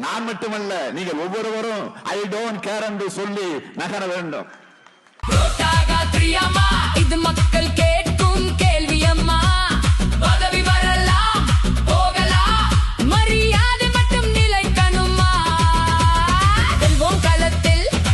நான் மட்டுமல்ல, நீங்கள் ஒவ்வொருவரும் ஐ டோன்ட் கேர் என்று சொல்லி நகர வேண்டும். இது மக்கள் கேட்கும் கேள்வி அம்மா.